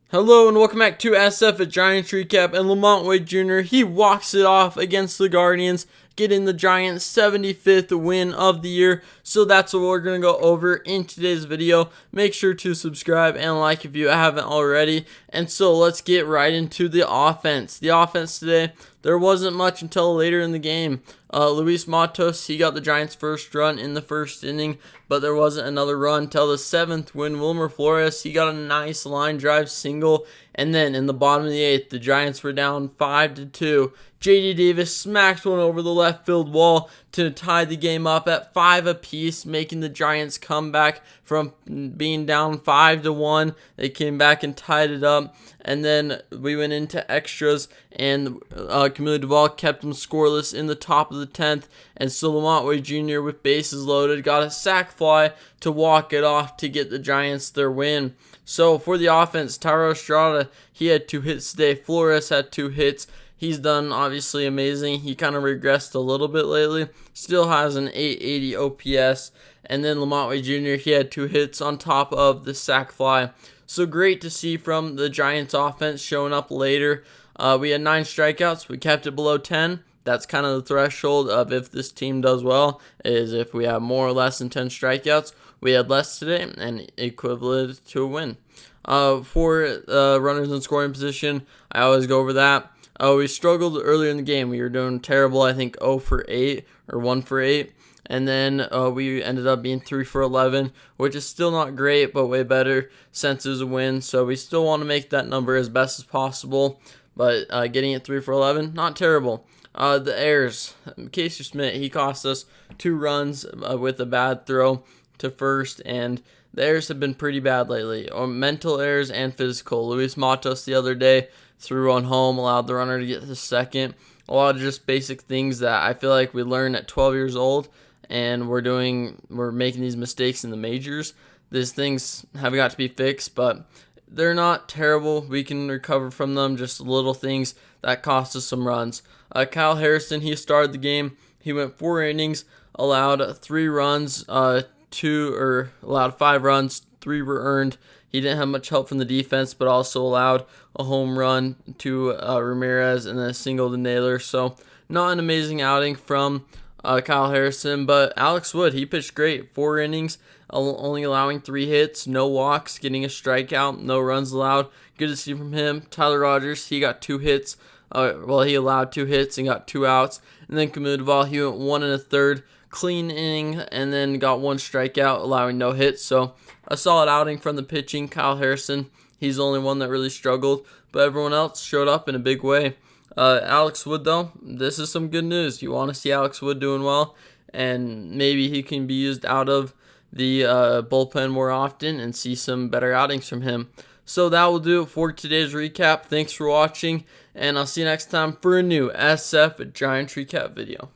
Hello and welcome back to SF at Giants Recap. And Lamont Wade Jr., he walks it off against the Guardians, getting the Giants' 75th win of the year. So that's what we're going to go over in today's video. Make sure to subscribe and like if you haven't already. And so let's get right into the offense. The offense today, there wasn't much until later in the game. Luis Matos, he got the Giants' first run in the first inning, but there wasn't another run until the seventh when Wilmer Flores, he got a nice line drive single, and then in the bottom of the eighth, the Giants were down 5-2. J.D. Davis smacked one over the left field wall to tie the game up at 5 apiece, making the Giants come back from being down 5-1. They came back and tied it up, and then we went into extras, and Camilo Doval kept them scoreless in the top of the 10th, and so Lamont Wade Jr. with bases loaded got a sac fly to walk it off to get the Giants their win. So for the offense, Thairo Estrada, he had 2 hits today. Flores had 2 hits. He's done obviously amazing. He kind of regressed a little bit lately. Still has an 880 OPS. And then Lamont Wade Jr., he had 2 hits on top of the sac fly. So great to see from the Giants offense showing up later. We had 9 strikeouts. We kept it below 10. That's kind of the threshold of if this team does well, is if we have more or less than 10 strikeouts. We had less today and equivalent to a win. For runners in scoring position, I always go over that. We struggled earlier in the game. We were doing terrible, I think 0 for 8 or 1 for 8. And then we ended up being 3 for 11, which is still not great, but way better since it was a win. So we still want to make that number as best as possible. But getting it 3 for 11, not terrible. The errors. Casey Schmidt, he cost us 2 runs with a bad throw to first, and the errors have been pretty bad lately. Mental errors and physical. Luis Matos the other day threw on home, allowed the runner to get to second. A lot of just basic things that I feel like we learned at 12 years old, and we're making these mistakes in the majors. These things have got to be fixed, but they're not terrible. We can recover from them. Just little things that cost us some runs. Kyle Harrison, he started the game. He went 4 innings, allowed 3 runs, allowed 5 runs, 3 were earned. He didn't have much help from the defense, but also allowed a home run to Ramirez and then a single to Naylor. So not an amazing outing from Kyle Harrison, but Alex Wood, he pitched great. 4 innings, only allowing 3 hits, no walks, getting a strikeout, no runs allowed. Good to see from him. Tyler Rogers, he got 2 hits. He allowed 2 hits and got 2 outs. And then Camilo Doval, he went 1 1/3, clean inning, and then got 1 strikeout, allowing no hits. So a solid outing from the pitching. Kyle Harrison, he's the only one that really struggled, but everyone else showed up in a big way. Alex Wood, though, this is some good news. You want to see Alex Wood doing well, and maybe he can be used out of the bullpen more often and see some better outings from him. So that will do it for today's recap. Thanks for watching, and I'll see you next time for a new SF Giants Recap video.